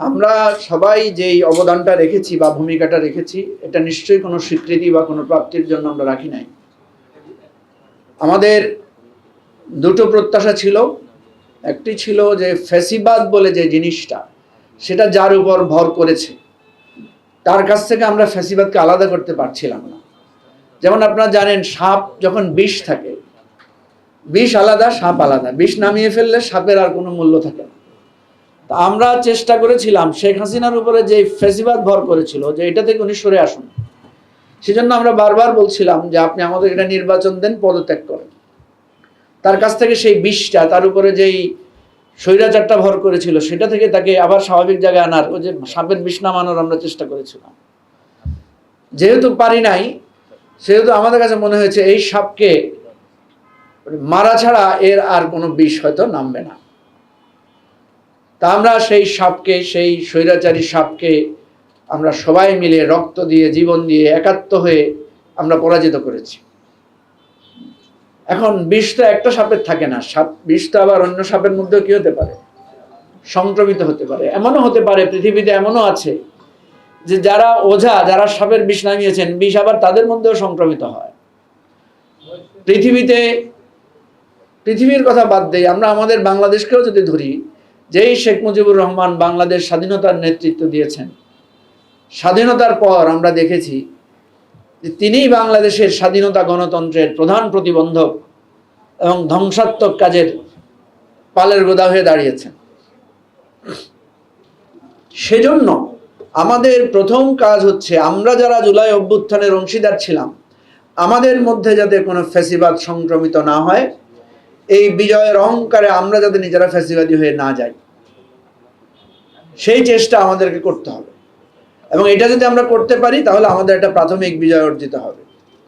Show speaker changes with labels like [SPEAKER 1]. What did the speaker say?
[SPEAKER 1] আমরা সবাই যেই অবদানটা রেখেছি বা ভূমিকাটা রেখেছি, এটা নিশ্চয়ই কোনো স্বীকৃতি বা কোনো প্রাপ্তির জন্য আমরা রাখি নাই। আমাদের দুটো প্রত্যাশা ছিল। একটি ছিল যে ফ্যাসিবাদ বলে যে জিনিসটা, সেটা যার উপর ভর করেছে তার কাছ থেকে আমরা ফ্যাসিবাদকে আলাদা করতে পারছিলাম না। যেমন আপনারা জানেন, সাপ যখন বিষ থাকে, বিষ আলাদা, সাপ আলাদা। বিষ নামিয়ে ফেললে সাপের আর কোনো মূল্য থাকে না। তা আমরা চেষ্টা করেছিলাম শেখ হাসিনার উপরে যে ফ্যাসিবাদ ভর করেছিল, যে এটা থেকে উনি সরে আসুন। সেজন্য আমরা বারবার বলছিলাম যে আপনি আমাদের এটা নির্বাচন দেন, পদত্যাগ করেন। তার কাছ থেকে সেই বিষটা, তার উপরে যেই স্বৈরাচারটা ভর করেছিল, সেটা থেকে তাকে আবার স্বাভাবিক জায়গায় আনার, ওই যে সাপের বিষ নামানোর আমরা চেষ্টা করেছিলাম। যেহেতু পারি নাই, সেহেতু আমাদের কাছে মনে হয়েছে এই সাপকে মারা ছাড়া এর আর কোনো বিষ হয়তো নামবে না। তা আমরা সেই সাপকে, সেই স্বৈরাচারী সাপকে আমরা সবাই মিলে রক্ত দিয়ে, জীবন দিয়ে, একাত্ম হয়ে আমরা পরাজিত করেছি। এখন বিষ তো একটা সাপের থাকে না, সাপ বিষ তো আবার অন্য সাপের মধ্যেও কি হতে পারে, সংক্রমিত হতে পারে। এমনও হতে পারে, পৃথিবীতে এমনও আছে যে যারা ওঝা, যারা সাপের বিষ নামিয়েছেন, বিষ আবার তাদের মধ্যেও সংক্রমিত হয়। পৃথিবীর কথা বাদ দেই, আমরা আমাদের বাংলাদেশকেও যদি ধরি, যেই শেখ মুজিবুর রহমান বাংলাদেশ স্বাধীনতার নেতৃত্ব দিয়েছেন, স্বাধীনতার পর আমরা দেখেছি যে তিনিই বাংলাদেশের স্বাধীনতা গণতন্ত্রের প্রধান প্রতিবন্ধক এবং ধ্বংসাত্মক কাজের পালের গোদা হয়ে দাঁড়িয়েছেন। সেজন্য আমাদের প্রথম কাজ হচ্ছে, আমরা যারা জুলাই অভ্যুত্থানের অংশীদার ছিলাম, আমাদের মধ্যে যাতে কোনো ফ্যাসিবাদ সংক্রমিত না হয়, এই বিজয়ের অহংকারে আমরা যাতে নিজেরা ফ্যাসিবাদী হয়ে না যাই, সেই চেষ্টা আমাদেরকে করতে হবে। এবং এটা যদি আমরা করতে পারি, তাহলে আমাদের একটা প্রাথমিক বিজয় অর্জিত হবে।